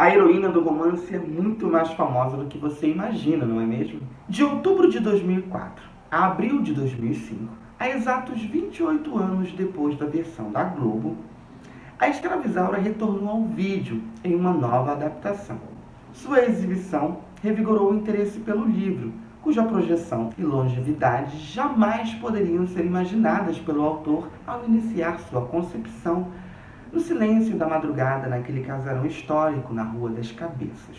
A heroína do romance é muito mais famosa do que você imagina, não é mesmo? De outubro de 2004 a abril de 2005, a exatos 28 anos depois da versão da Globo, a Escrava Isaura retornou ao vídeo em uma nova adaptação. Sua exibição revigorou o interesse pelo livro, cuja projeção e longevidade jamais poderiam ser imaginadas pelo autor ao iniciar sua concepção no silêncio da madrugada naquele casarão histórico na Rua das Cabeças.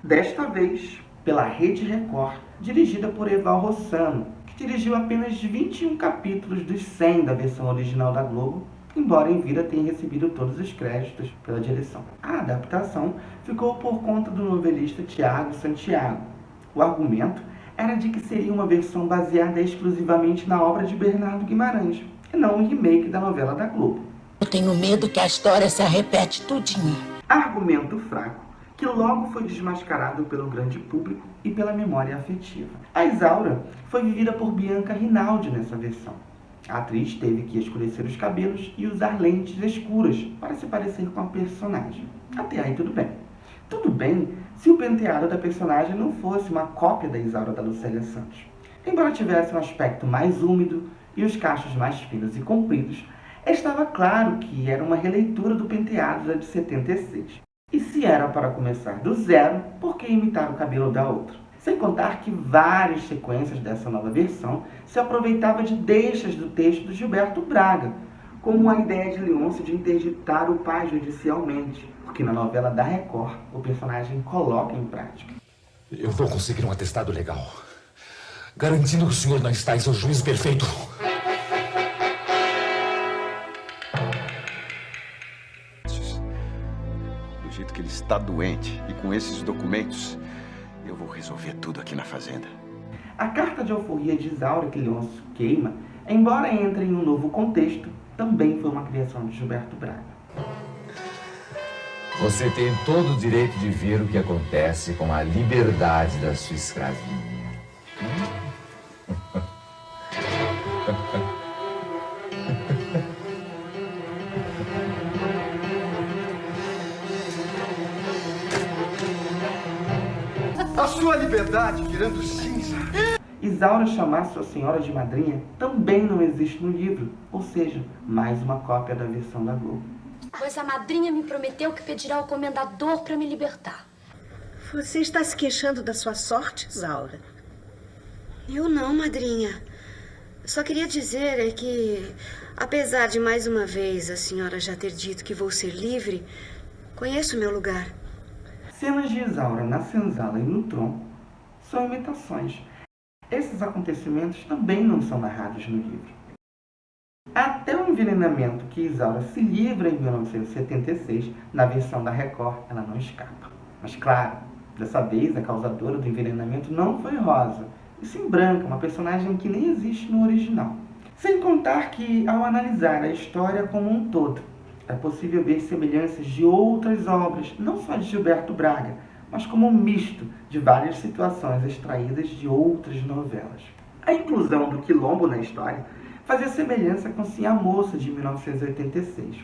Desta vez, pela Rede Record, dirigida por Eval Rossano, que dirigiu apenas 21 capítulos dos 100 da versão original da Globo, embora em vida tenha recebido todos os créditos pela direção. A adaptação ficou por conta do novelista Tiago Santiago. O argumento era de que seria uma versão baseada exclusivamente na obra de Bernardo Guimarães, e não um remake da novela da Globo. Eu tenho medo que a história se repete tudinho. Argumento fraco, que logo foi desmascarado pelo grande público e pela memória afetiva. A Isaura foi vivida por Bianca Rinaldi nessa versão. A atriz teve que escurecer os cabelos e usar lentes escuras para se parecer com a personagem. Até aí tudo bem. Tudo bem se o penteado da personagem não fosse uma cópia da Isaura da Lucélia Santos. Embora tivesse um aspecto mais úmido e os cachos mais finos e compridos, estava claro que era uma releitura do penteado da de 76. E se era para começar do zero, por que imitar o cabelo da outra? Sem contar que várias sequências dessa nova versão se aproveitava de deixas do texto do Gilberto Braga, como a ideia de Leôncio de interditar o pai judicialmente, porque na novela da Record o personagem coloca em prática. Eu vou conseguir um atestado legal, garantindo que o senhor não está em seu juízo perfeito. Do jeito que ele está doente e com esses documentos, eu vou resolver tudo aqui na fazenda. A carta de alforria de Isaura que Leôncio queima, embora entre em um novo contexto, também foi uma criação de Gilberto Braga. Você tem todo o direito de ver o que acontece com a liberdade da sua escravinha. A sua liberdade virando cinza. Isaura chamar sua senhora de madrinha também não existe no livro, ou seja, mais uma cópia da versão da Globo. Pois a madrinha me prometeu que pedirá ao comendador para me libertar. Você está se queixando da sua sorte, Isaura? Eu não, madrinha. Só queria dizer é que, apesar de mais uma vez a senhora já ter dito que vou ser livre, conheço meu lugar. Cenas de Isaura na senzala e no tronco são imitações. Esses acontecimentos também não são narrados no livro. Até o envenenamento que Isaura se livra em 1976, na versão da Record, ela não escapa. Mas claro, dessa vez a causadora do envenenamento não foi Rosa, e sim Branca, uma personagem que nem existe no original. Sem contar que, ao analisar a história como um todo, é possível ver semelhanças de outras obras, não só de Gilberto Braga, mas como um misto de várias situações extraídas de outras novelas. A inclusão do quilombo na história fazia semelhança com Sim a Moça, de 1986.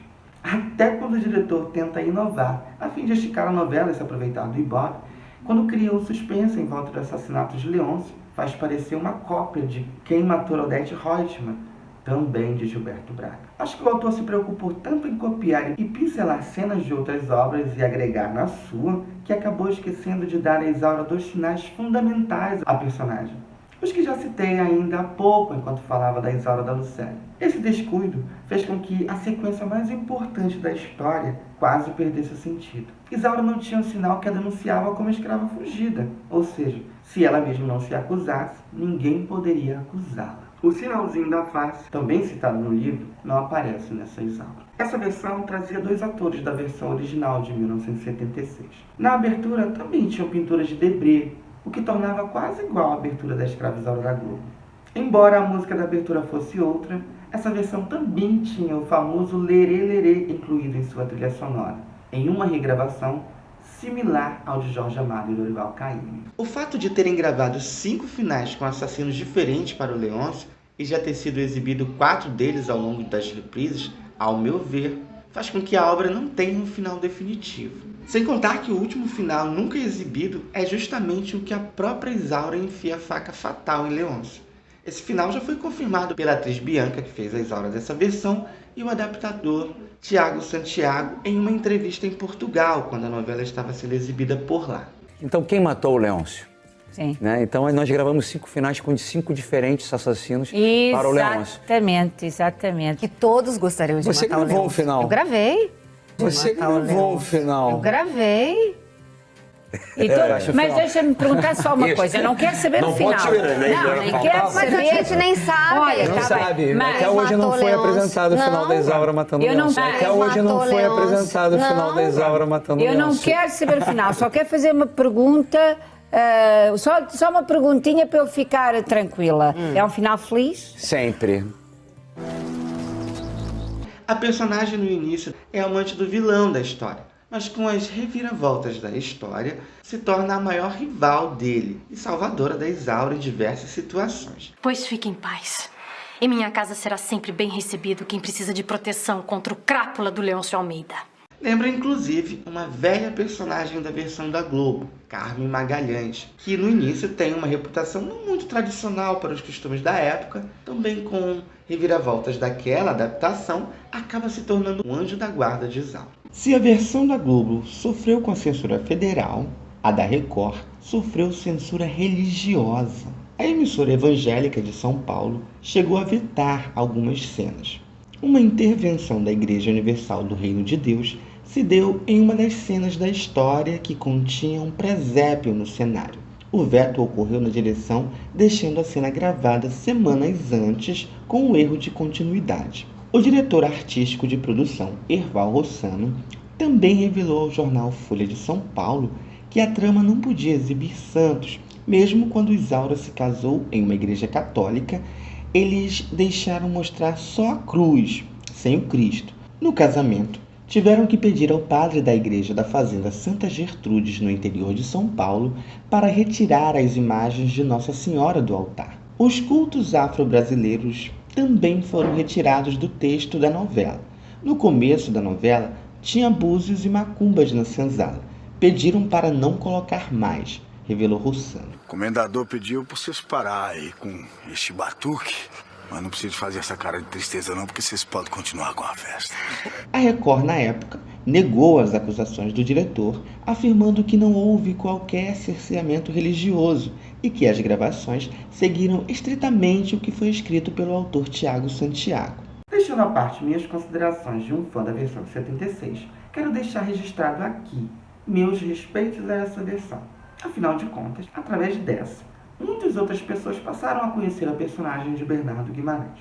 Até quando o diretor tenta inovar, a fim de esticar a novela e se aproveitar do ibope, quando cria um suspense em volta do assassinato de Leôncio, faz parecer uma cópia de Quem Matou Odete Roitman, também de Gilberto Braga. Acho que o autor se preocupou tanto em copiar e pincelar cenas de outras obras e agregar na sua, que acabou esquecendo de dar a Isaura dois sinais fundamentais à personagem, os que já citei ainda há pouco enquanto falava da Isaura da Lucélia. Esse descuido fez com que a sequência mais importante da história quase perdesse o sentido. Isaura não tinha um sinal que a denunciava como escrava fugida, ou seja, se ela mesma não se acusasse, ninguém poderia acusá-la. O sinalzinho da face, também citado no livro, não aparece nessa Isaura. Essa versão trazia dois atores da versão original de 1976. Na abertura também tinham pinturas de Debré, o que tornava quase igual à abertura da Escrava Isaura da Globo. Embora a música da abertura fosse outra, essa versão também tinha o famoso lerê lerê incluído em sua trilha sonora, em uma regravação similar ao de Jorge Amado e Dorival Caymmi. O fato de terem gravado 5 finais com assassinos diferentes para o Leôncio e já ter sido exibido 4 deles ao longo das reprises, ao meu ver, faz com que a obra não tenha um final definitivo. Sem contar que o último final nunca exibido é justamente o que a própria Isaura enfia a faca fatal em Leôncio. Esse final já foi confirmado pela atriz Bianca, que fez a Isaura dessa versão, e o adaptador Tiago Santiago em uma entrevista em Portugal, quando a novela estava sendo exibida por lá. Então, quem matou o Leôncio? Sim. Né? Então, nós gravamos 5 finais com 5 diferentes assassinos para o Leôncio. Exatamente. Que todos gostariam de Você matar o Leôncio. gravou um final. Eu gravei. Você gravou um final. Eu gravei. Mas deixa-me perguntar só uma coisa. Eu não quero saber o final. Nem quero saber. Mas a gente nem sabe. Olha, Não tá sabe. bem. Até hoje não foi apresentado o final da Isaura matando o Leôncio. Até hoje não foi apresentado o final da Isaura matando o Leôncio. Eu não quero saber o final. Só quero fazer uma pergunta. Só uma perguntinha para eu ficar tranquila. É um final feliz? Sempre. A personagem no início é amante do vilão da história, mas com as reviravoltas da história se torna a maior rival dele e salvadora da Isaura em diversas situações. Pois fique em paz. Em minha casa será sempre bem recebido quem precisa de proteção contra o crápula do Leôncio Almeida. Lembra inclusive uma velha personagem da versão da Globo, Carmen Magalhães, que no início tem uma reputação não muito tradicional para os costumes da época, também com reviravoltas daquela adaptação, acaba se tornando um anjo da guarda de Isaura. Se a versão da Globo sofreu com a censura federal, a da Record sofreu censura religiosa. A emissora evangélica de São Paulo chegou a vetar algumas cenas. Uma intervenção da Igreja Universal do Reino de Deus se deu em uma das cenas da história que continha um presépio no cenário. O veto ocorreu na direção, deixando a cena gravada semanas antes com um erro de continuidade. O diretor artístico de produção, Erval Rossano, também revelou ao jornal Folha de São Paulo que a trama não podia exibir santos, mesmo quando Isaura se casou em uma igreja católica. Eles deixaram mostrar só a cruz, sem o Cristo. No casamento, tiveram que pedir ao padre da igreja da fazenda Santa Gertrudes, no interior de São Paulo, para retirar as imagens de Nossa Senhora do altar. Os cultos afro-brasileiros também foram retirados do texto da novela. No começo da novela, tinha búzios e macumbas na senzala. Pediram para não colocar mais, revelou Rossano. O comendador pediu para vocês parar aí com este batuque, mas não precisa fazer essa cara de tristeza não, porque vocês podem continuar com a festa. A Record, na época, negou as acusações do diretor, afirmando que não houve qualquer cerceamento religioso e que as gravações seguiram estritamente o que foi escrito pelo autor Tiago Santiago. Deixando à parte minhas considerações de um fã da versão de 76, quero deixar registrado aqui meus respeitos a essa versão. Afinal de contas, através dessa, muitas outras pessoas passaram a conhecer a personagem de Bernardo Guimarães.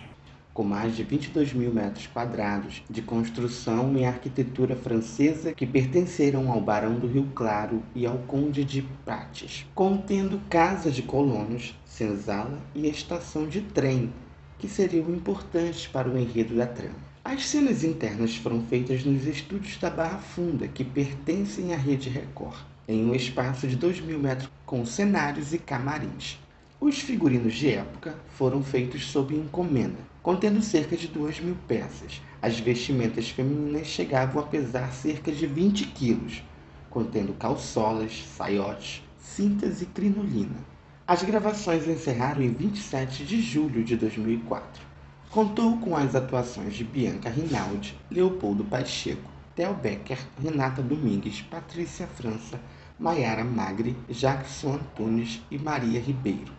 Com mais de 22 mil metros quadrados de construção e arquitetura francesa que pertenceram ao Barão do Rio Claro e ao Conde de Prates, contendo casa de colonos, senzala e estação de trem, que seriam importantes para o enredo da trama. As cenas internas foram feitas nos estúdios da Barra Funda, que pertencem à Rede Record, em um espaço de 2.000 metros com cenários e camarins. Os figurinos de época foram feitos sob encomenda, contendo cerca de 2.000 peças. As vestimentas femininas chegavam a pesar cerca de 20 quilos, contendo calçolas, saiotes, cintas e crinolina. As gravações encerraram em 27 de julho de 2004. Contou com as atuações de Bianca Rinaldi, Leopoldo Pacheco, Theo Becker, Renata Domingues, Patrícia França, Maiara Magri, Jackson Antunes e Maria Ribeiro.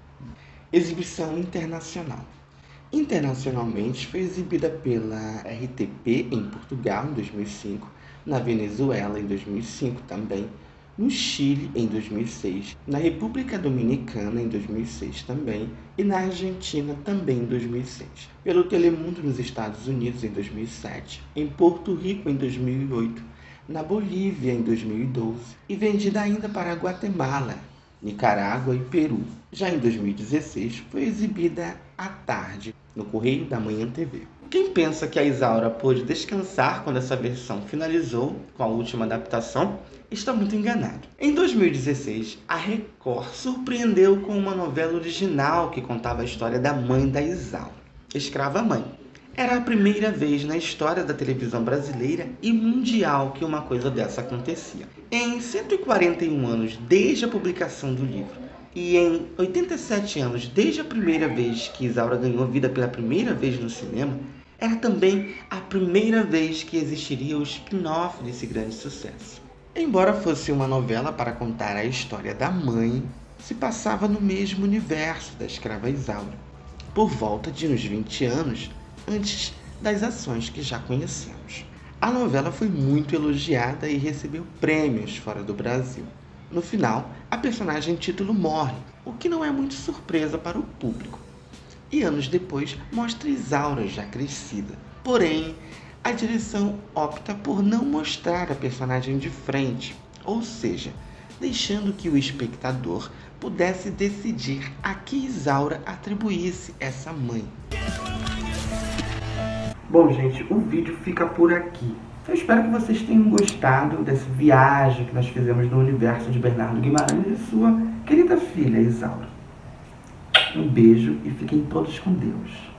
Exibição internacional. Internacionalmente foi exibida pela RTP em Portugal em 2005, na Venezuela em 2005 também, no Chile em 2006, na República Dominicana em 2006 também e na Argentina também em 2006, pelo Telemundo nos Estados Unidos em 2007, em Porto Rico em 2008, na Bolívia em 2012 e vendida ainda para Guatemala, Nicarágua e Peru. Já em 2016 foi exibida à tarde no Correio da Manhã TV. Quem pensa que a Isaura pôde descansar quando essa versão finalizou com a última adaptação está muito enganado. Em 2016, a Record surpreendeu com uma novela original que contava a história da mãe da Isaura, Escrava Mãe. Era a primeira vez na história da televisão brasileira e mundial que uma coisa dessa acontecia. Em 141 anos desde a publicação do livro e em 87 anos desde a primeira vez que Isaura ganhou vida pela primeira vez no cinema, era também a primeira vez que existiria o spin-off desse grande sucesso. Embora fosse uma novela para contar a história da mãe, se passava no mesmo universo da escrava Isaura, por volta de uns 20 anos antes das ações que já conhecemos. A novela foi muito elogiada e recebeu prêmios fora do Brasil. No final, a personagem título morre, o que não é muito surpresa para o público. E anos depois mostra Isaura já crescida. Porém, a direção opta por não mostrar a personagem de frente, ou seja, deixando que o espectador pudesse decidir a que Isaura atribuísse essa mãe. Bom, gente, o vídeo fica por aqui. Eu espero que vocês tenham gostado dessa viagem que nós fizemos no universo de Bernardo Guimarães e sua querida filha, Isaura. Um beijo e fiquem todos com Deus.